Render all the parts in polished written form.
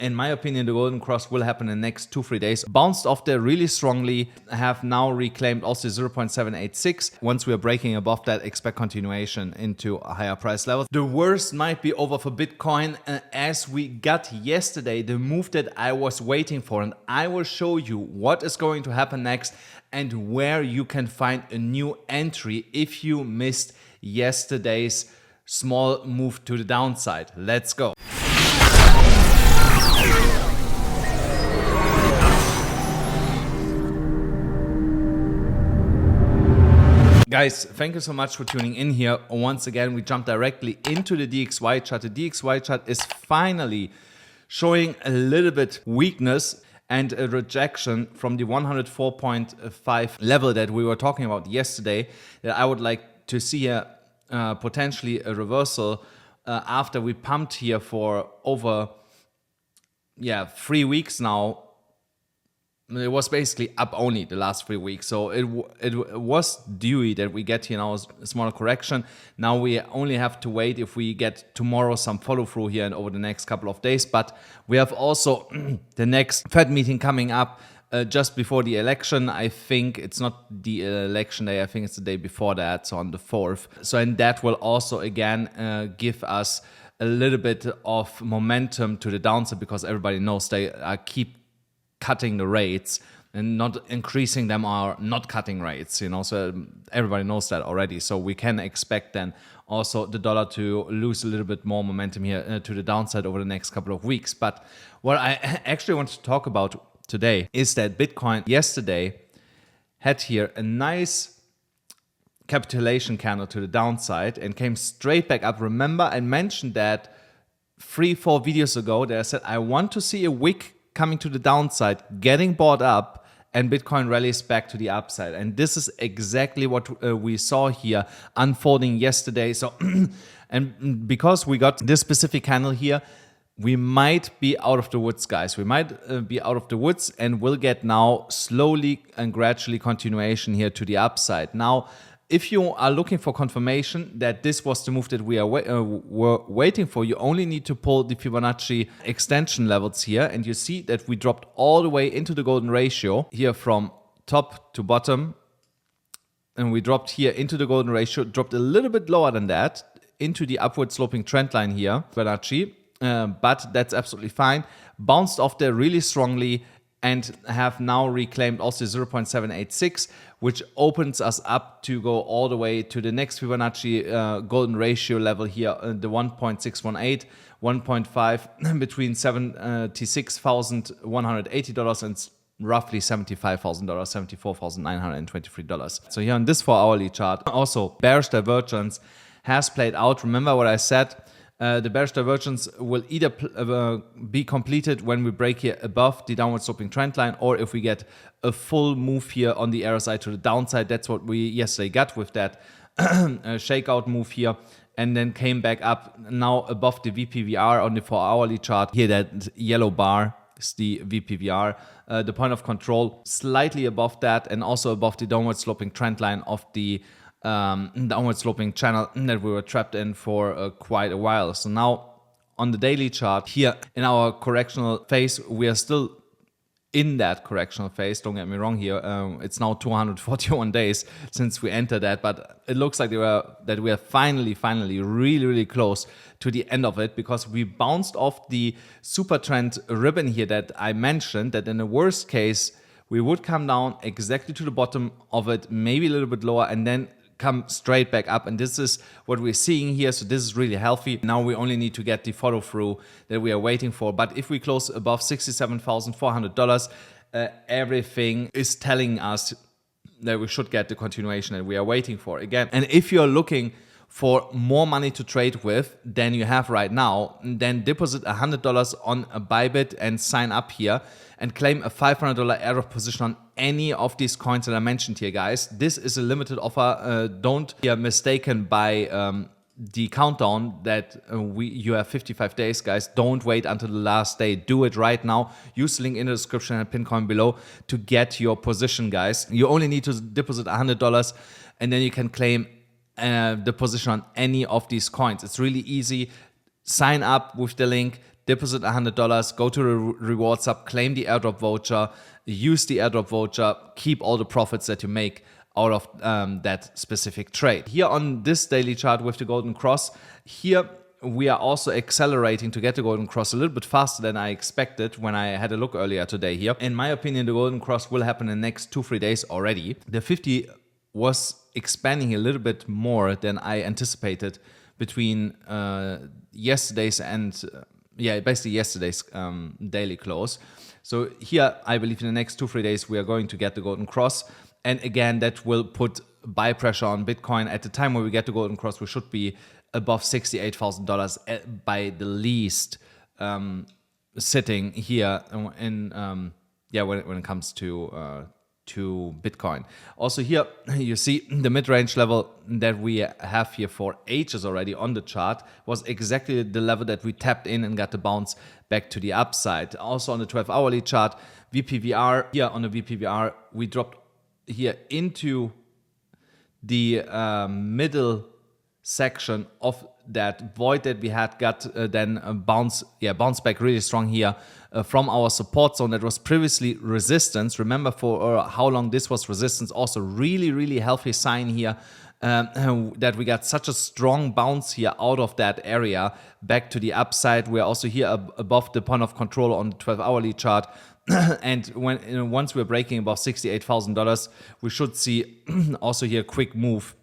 In my opinion, the golden cross will happen in the next 2-3 days. Bounced off there really strongly, have now reclaimed also 0.786. Once we are breaking above that, expect continuation into a higher price level. The worst might be over for Bitcoin as we got yesterday the move that I was waiting for, and I will show you what is going to happen next and where you can find a new entry if you missed yesterday's small move to the downside. Let's go. Guys, thank you so much for tuning in here. Once again, we jump directly into the DXY chart. The DXY chart is finally showing a little bit weakness and a rejection from the 104.5 level that we were talking about yesterday, that I would like to see here potentially a reversal after we pumped here for over 3 weeks now. It was basically up only the last 3 weeks. So it was due that we get here now a smaller correction. Now we only have to wait if we get tomorrow some follow through here and over the next couple of days. But we have also the next Fed meeting coming up just before the election. I think it's not the election day. I think it's the day before that, so on the 4th. So and that will also again give us a little bit of momentum to the downside, because everybody knows they keep cutting the rates and not increasing them or not cutting rates, so everybody knows that already. So we can expect then also the dollar to lose a little bit more momentum here to the downside over the next couple of weeks. But what I actually want to talk about today is that Bitcoin yesterday had here a nice capitulation candle to the downside and came straight back up. Remember, I mentioned that 3-4 videos ago that I said I want to see a wick coming to the downside, getting bought up, and Bitcoin rallies back to the upside. And this is exactly what we saw here unfolding yesterday. So, and because we got this specific candle here, we might be out of the woods, guys. We might be out of the woods, and we'll get now slowly and gradually continuation here to the upside. Now, if you are looking for confirmation that this was the move that we were waiting for, you only need to pull the Fibonacci extension levels here, and you see that we dropped all the way into the golden ratio here from top to bottom, and we dropped here into the golden ratio, dropped a little bit lower than that into the upward sloping trend line here, Fibonacci, but that's absolutely fine. Bounced off there really strongly and have now reclaimed also 0.786, which opens us up to go all the way to the next Fibonacci golden ratio level here, the 1.618, 1.5 between $76,180 and roughly $75,000, $74,923. So here on this 4-hourly chart, also bearish divergence has played out. Remember what I said? The bearish divergence will either be completed when we break here above the downward sloping trend line, or if we get a full move here on the RSI to the downside. That's what we yesterday got with that shakeout move here, and then came back up now above the VPVR on the 4-hourly chart. Here, that yellow bar is the VPVR. The point of control slightly above that, and also above the downward sloping trend line of the downward sloping channel that we were trapped in for quite a while. So now on the daily chart here in our correctional phase, we are still in that correctional phase. Don't get me wrong here. It's now 241 days since we entered that, but it looks like we are finally really close to the end of it, because we bounced off the super trend ribbon here that I mentioned, that in the worst case we would come down exactly to the bottom of it, maybe a little bit lower, and then come straight back up. And this is what we're seeing here. So this is really healthy. Now we only need to get the follow through that we are waiting for. But if we close above $67,400, everything is telling us that we should get the continuation that we are waiting for again. And if you're looking for more money to trade with than you have right now, then deposit $100 on a Bybit and sign up here and claim a $500 airdrop position on any of these coins that I mentioned here, guys. This is a limited offer. Don't be mistaken by the countdown that you have 55 days, guys. Don't wait until the last day. Do it right now. Use the link in the description and pin comment below to get your position, guys. You only need to deposit $100, and then you can claim the position on any of these coins. It's really easy. Sign up with the link, deposit $100, go to the reward sub, claim the airdrop voucher, use the airdrop voucher, keep all the profits that you make out of that specific trade. Here on this daily chart with the golden cross, here we are also accelerating to get the golden cross a little bit faster than I expected when I had a look earlier today here. In my opinion, the golden cross will happen in the next 2-3 days already. The 50 was expanding a little bit more than I anticipated between yesterday's and basically yesterday's daily close. So here I believe in the next 2-3 days we are going to get the golden cross, and again that will put buy pressure on Bitcoin. At the time when we get the golden cross, we should be above $68,000 by the least, sitting here in when it comes to Bitcoin. Also here you see the mid-range level that we have here for ages already on the chart was exactly the level that we tapped in and got the bounce back to the upside. Also on the 12-hourly chart, VPVR, here on the VPVR we dropped here into the middle section of that void that we had got, then bounce back really strong here from our support zone that was previously resistance. Remember for how long this was resistance. Also really healthy sign here that we got such a strong bounce here out of that area back to the upside. We're also here above the point of control on the 12-hourly chart. And when once we're breaking above $68,000, we should see also here a quick move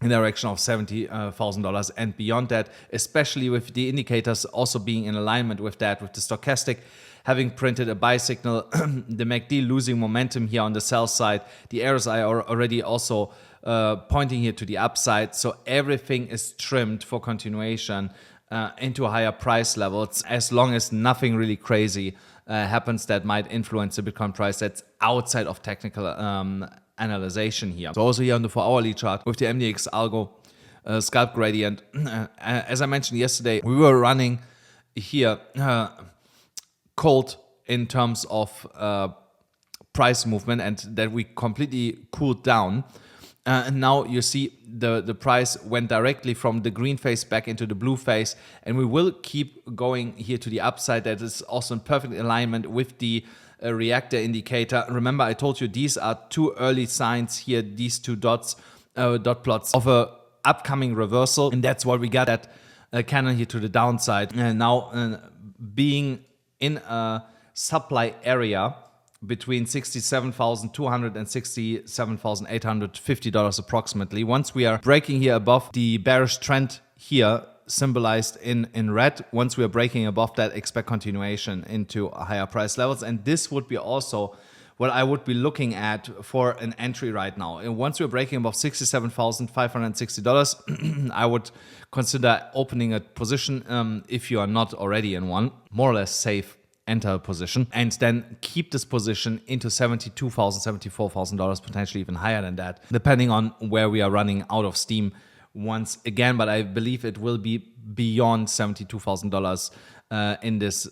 in the direction of $70,000 and beyond that, especially with the indicators also being in alignment with that, with the stochastic having printed a buy signal, the MACD losing momentum here on the sell side, the RSI are already also pointing here to the upside. So everything is trimmed for continuation into higher price levels, as long as nothing really crazy happens that might influence the Bitcoin price that's outside of technical analyzation here. So also here on the 4-hourly chart with the MDX algo scalp gradient, as I mentioned yesterday, we were running here cold in terms of price movement, and that we completely cooled down. And now you see the price went directly from the green phase back into the blue phase, and we will keep going here to the upside. That is also in perfect alignment with the reactor indicator. Remember, I told you these are two early signs here, these two dot plots of a upcoming reversal, and that's what we got, that candle here to the downside. And now being in a supply area between $67,200 and $67,850 approximately. Once we are breaking here above the bearish trend here, symbolized in red, once we are breaking above that, expect continuation into higher price levels. And this would be also what I would be looking at for an entry right now. And once we're breaking above $67,560, I would consider opening a position if you are not already in one, more or less safe. Enter a position and then keep this position into $72,000, $74,000, potentially even higher than that, depending on where we are running out of steam once again. But I believe it will be beyond $72,000 in this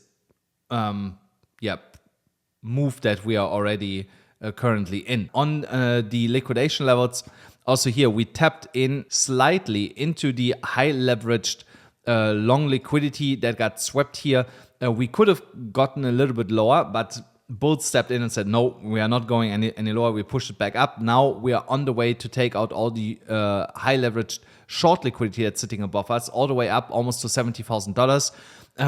move that we are already currently in. On the liquidation levels, also here we tapped in slightly into the high leveraged long liquidity that got swept here. We could have gotten a little bit lower, but bulls stepped in and said, no, we are not going any lower. We pushed it back up. Now we are on the way to take out all the high leveraged short liquidity that's sitting above us, all the way up almost to $70,000.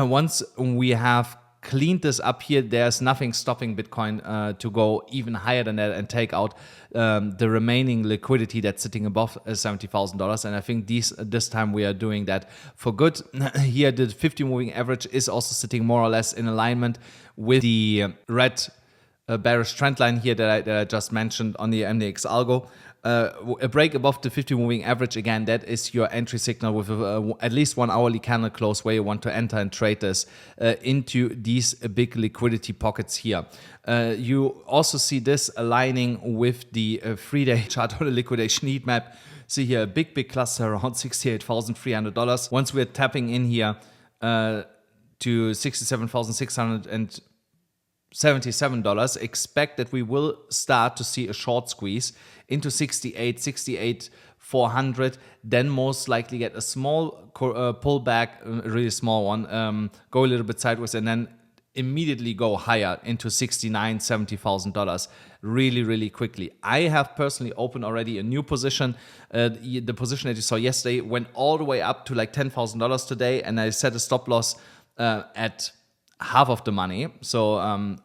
Once we have cleaned this up here, there's nothing stopping Bitcoin to go even higher than that and take out the remaining liquidity that's sitting above $70,000. And I think this time we are doing that for good. Here, the 50 moving average is also sitting more or less in alignment with the red bearish trend line here that I just mentioned on the MDX algo. A break above the 50 moving average, again, that is your entry signal with at least 1 hourly candle close where you want to enter and trade this into these big liquidity pockets here. You also see this aligning with the 3-day chart or the liquidation heat map. See here a big cluster around $68,300. Once we're tapping in here to $67,600 and $77. Expect that we will start to see a short squeeze into 68, 400, then most likely get a small pullback, a really small one, go a little bit sideways, and then immediately go higher into $69,000, $70,000 really quickly. I have personally opened already a new position. The position that you saw yesterday went all the way up to like $10,000 today, and I set a stop loss at half of the money. So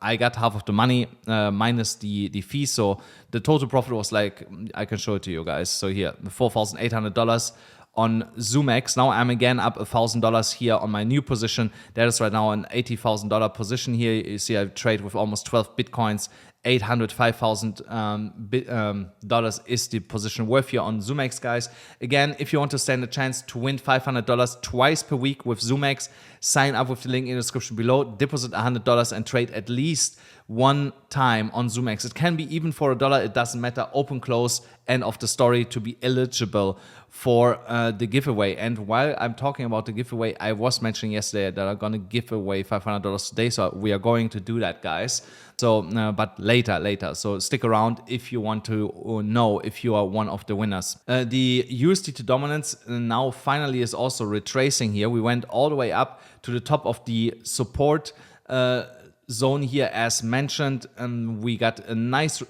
I got half of the money minus the fee. So the total profit was like, I can show it to you guys. So here, $4,800 on ZoomX. Now I'm again up $1,000 here on my new position. That is right now an $80,000 position here. You see I trade with almost 12 Bitcoins. $805,000 is the position worth here on ZoomX, guys. Again, if you want to stand a chance to win $500 twice per week with ZoomX, sign up with the link in the description below, deposit $100 and trade at least one time on ZoomX. It can be even for $1, it doesn't matter. Open, close, end of the story to be eligible for the giveaway. And while I'm talking about the giveaway, I was mentioning yesterday that I'm going to give away $500 today. So we are going to do that, guys. So, but later. So stick around if you want to know if you are one of the winners. The USDT Dominance now finally is also retracing here. We went all the way up to the top of the support zone here as mentioned. We got a nice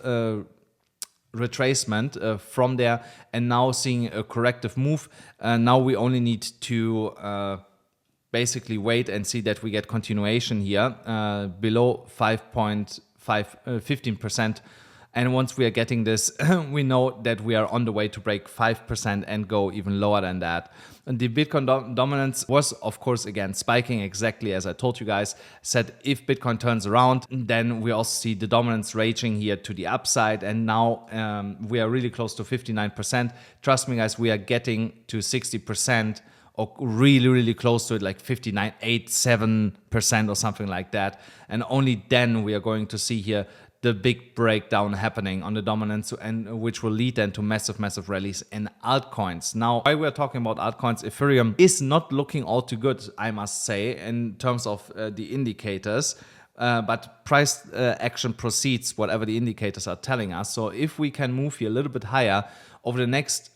retracement from there, and now seeing a corrective move. Now we only need to basically wait and see that we get continuation here below 15%. And once we are getting this, we know that we are on the way to break 5% and go even lower than that. And the Bitcoin dominance was, of course, again, spiking exactly as I told you guys. Said if Bitcoin turns around, then we also see the dominance raging here to the upside. And now we are really close to 59%. Trust me, guys, we are getting to 60%. Or really close to it, like 59.87% or something like that. And only then we are going to see here the big breakdown happening on the dominance, and which will lead then to massive rallies in altcoins. Now, while we're talking about altcoins, Ethereum is not looking all too good, I must say, in terms of the indicators. But price action proceeds whatever the indicators are telling us. So if we can move here a little bit higher over the next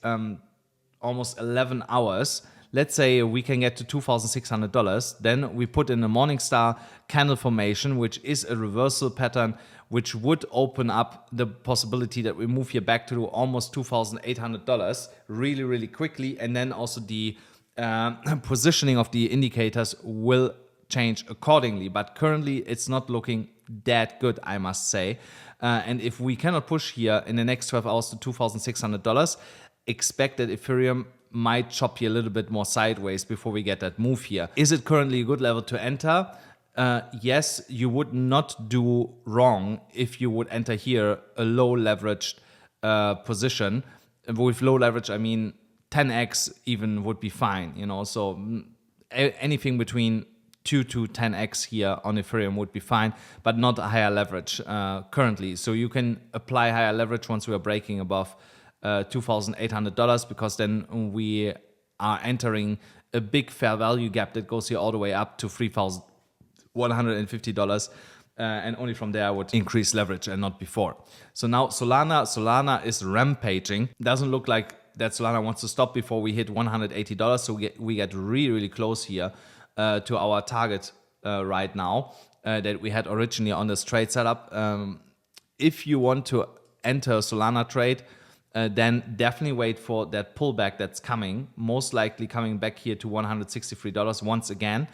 almost 11 hours, let's say we can get to $2,600, then we put in a Morningstar candle formation, which is a reversal pattern, which would open up the possibility that we move here back to almost $2,800 really quickly. And then also the positioning of the indicators will change accordingly. But currently it's not looking that good, I must say. And if we cannot push here in the next 12 hours to $2,600, expect that Ethereum might chop here a little bit more sideways before we get that move here. Is it currently a good level to enter? Yes, you would not do wrong if you would enter here a low leveraged position. With low leverage, I mean 10x even would be fine, you know. So anything between 2 to 10x here on Ethereum would be fine, but not a higher leverage currently. So you can apply higher leverage once we are breaking above $2,800, because then we are entering a big fair value gap that goes here all the way up to $3,150. And only from there I would increase leverage and not before. So now Solana is rampaging. Doesn't look like that Solana wants to stop before we hit $180. So we get really close here to our target right now that we had originally on this trade setup. If you want to enter a Solana trade, then definitely wait for that pullback that's coming, most likely coming back here to $163 once again.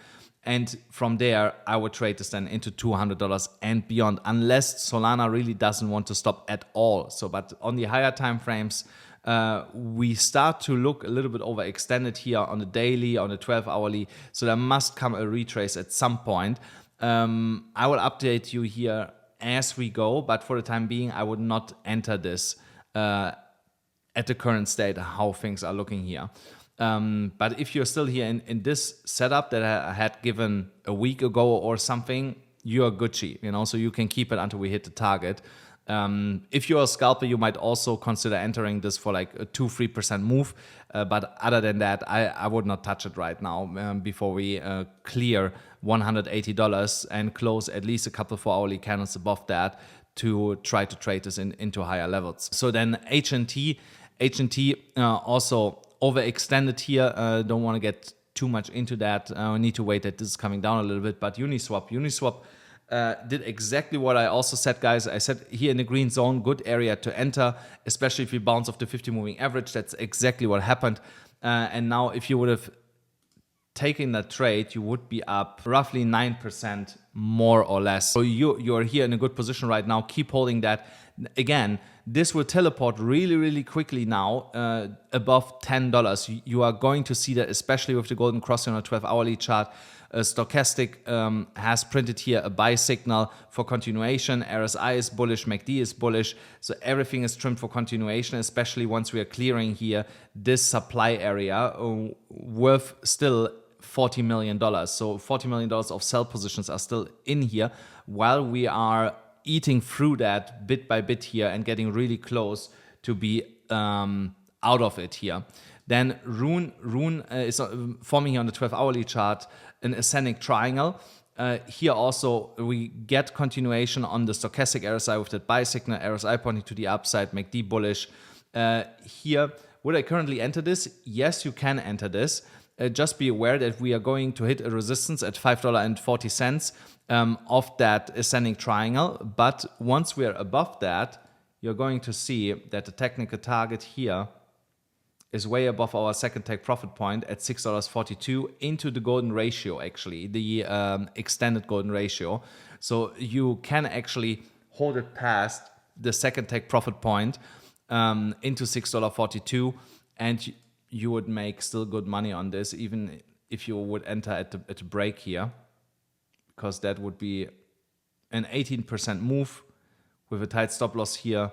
And from there, I would trade this then into $200 and beyond, unless Solana really doesn't want to stop at all. So, but on the higher time frames, we start to look a little bit overextended here on the daily, on the 12-hourly. So there must come a retrace at some point. I will update you here as we go, but for the time being, I would not enter this at the current state, how things are looking here. But if you're still here in this setup that I had given a week ago or something, you're Gucci, you know, so you can keep it until we hit the target. If you're a scalper, you might also consider entering this for like a 2-3% move. But other than that, I would not touch it right now before we clear $180 and close at least a couple 4-hourly candles above that to try to trade this into higher levels. So then HNT also overextended here. Don't want to get too much into that. We need to wait that this is coming down a little bit. But Uniswap did exactly what I also said, guys. I said here in the green zone, good area to enter, especially if you bounce off the 50 moving average. That's exactly what happened. And now if you would have taking that trade, you would be up roughly 9% more or less. So you're here in a good position right now. Keep holding that. Again, this will teleport really, really quickly now above $10. You are going to see that, especially with the golden cross on a 12-hourly chart. Stochastic has printed here a buy signal for continuation. RSI is bullish, MACD is bullish. So everything is trimmed for continuation, especially once we are clearing here this supply area worth still $40 million. So $40 million of sell positions are still in here while we are eating through that bit by bit here and getting really close to be out of it here. Then Rune is forming here on the 12-hourly chart an ascending triangle. Here also we get continuation on the stochastic RSI with that buy signal, RSI pointing to the upside, MACD bullish. Here, would I currently enter this? Yes, you can enter this. Just be aware that we are going to hit a resistance at $5.40 of that ascending triangle. But once we are above that, you're going to see that the technical target here is way above our second take profit point at $6.42 into the golden ratio, actually, the extended golden ratio. So you can actually hold it past the second take profit point into $6.42, and you would make still good money on this, even if you would enter at the break here, because that would be an 18% move with a tight stop loss here,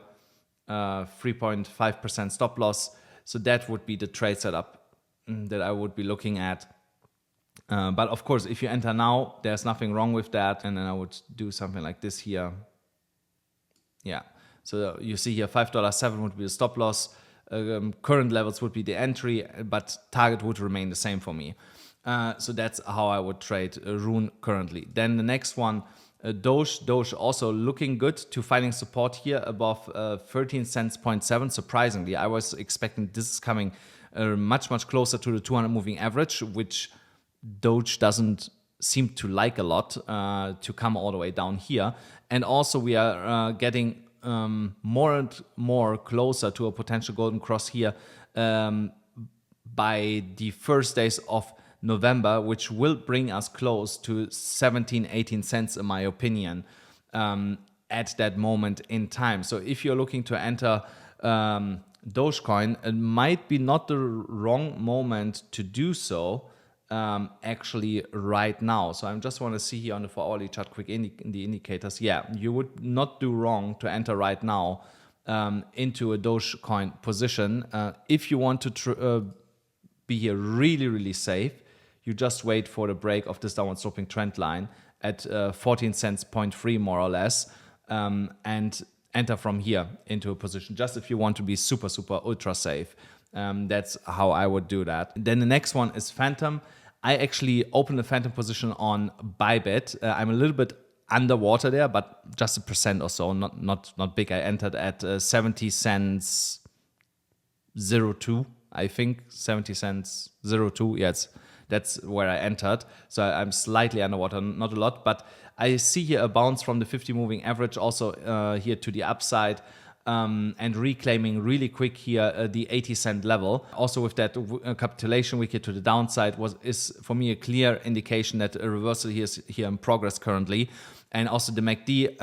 3.5% stop loss. So that would be the trade setup that I would be looking at. But of course, if you enter now, there's nothing wrong with that. And then I would do something like this here. Yeah. So you see here, $5.07 would be the stop loss. Current levels would be the entry, but target would remain the same for me. So that's how I would trade Rune currently. Then the next one, Doge also looking good to finding support here above 13 cents 0.7. Surprisingly, I was expecting this is coming much closer to the 200 moving average, which Doge doesn't seem to like a lot to come all the way down here. And also we are getting more and more closer to a potential golden cross here by the first days of November, which will bring us close to 17-18 cents in my opinion at that moment in time. So if you're looking to enter Dogecoin, it might be not the wrong moment to do so actually right now. So I just want to see here on the 4-hourly chart quick in the indicators. Yeah, you would not do wrong to enter right now into a Dogecoin position. If you want to be here really safe, you just wait for the break of this downward sloping trend line at 14 cents 0.3 more or less, and enter from here into a position, just if you want to be super ultra safe. That's how I would do that. Then the next one is Phantom. I actually opened a Phantom position on Bybit. I'm a little bit underwater there, but just 1% or so, not big. I entered at 70 cents 02, I think 70 cents 02. Yes, that's where I entered. So I'm slightly underwater, not a lot, but I see here a bounce from the 50 moving average also here to the upside. And reclaiming really quick here the 80 cent level. Also with that capitulation wicket to the downside is for me a clear indication that a reversal is here in progress currently. And also the MACD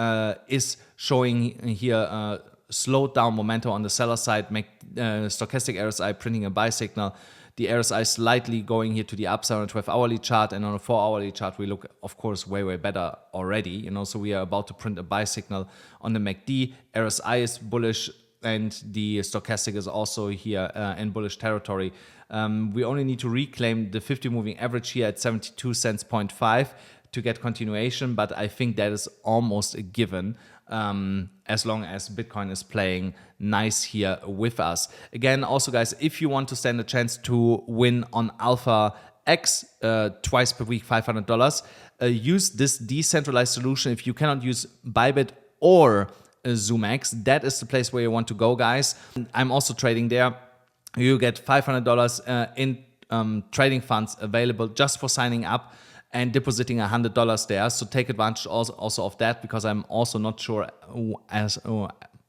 is showing here slowed down momentum on the seller side. Stochastic RSI printing a buy signal. The RSI slightly going here to the upside on a 12-hourly chart, and on a 4-hourly chart we look, of course, way better already. So we are about to print a buy signal on the MACD. RSI is bullish, and the stochastic is also here in bullish territory. We only need to reclaim the 50 moving average here at 72 cents 0.5 to get continuation, but I think that is almost a given as long as Bitcoin is playing nice here with us. Again, also guys, if you want to stand a chance to win on Alpha X twice per week, $500, use this decentralized solution. If you cannot use Bybit or ZoomX, that is the place where you want to go, guys. I'm also trading there. You get $500 in trading funds available just for signing up and depositing $100 there. So take advantage also of that, because I'm also not sure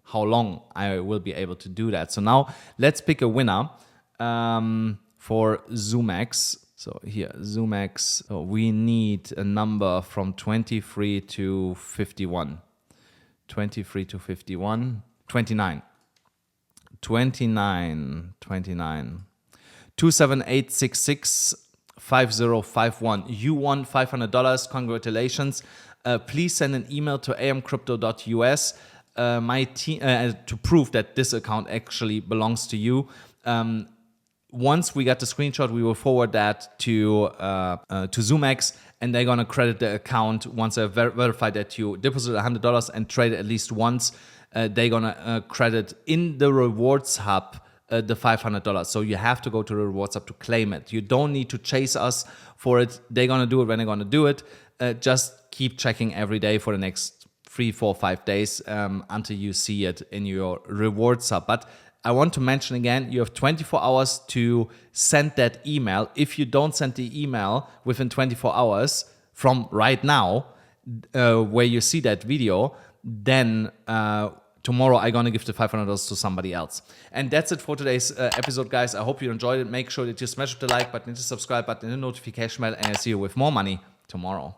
how long I will be able to do that. So now let's pick a winner for ZoomX. So here, ZoomX, we need a number from 23 to 51. 23 to 51, 29. 29, 27866 5051. You won $500. Congratulations. Please send an email to amcrypto.us my team to prove that this account actually belongs to you. Once we get the screenshot, we will forward that to ZoomX, and they're gonna credit the account once they've verified that you deposited $100 and traded at least once. They're gonna credit in the rewards hub the $500. So you have to go to the rewards hub to claim it. You don't need to chase us for it. They're gonna do it when they're gonna do it. Just keep checking every day for the next 3, 4, 5 days until you see it in your rewards hub. But I want to mention again, you have 24 hours to send that email. If you don't send the email within 24 hours from right now, where you see that video, then tomorrow I'm going to give the $500 to somebody else. And that's it for today's episode, guys. I hope you enjoyed it. Make sure that you smash the like button, hit the subscribe button, and the notification bell, and I'll see you with more money tomorrow.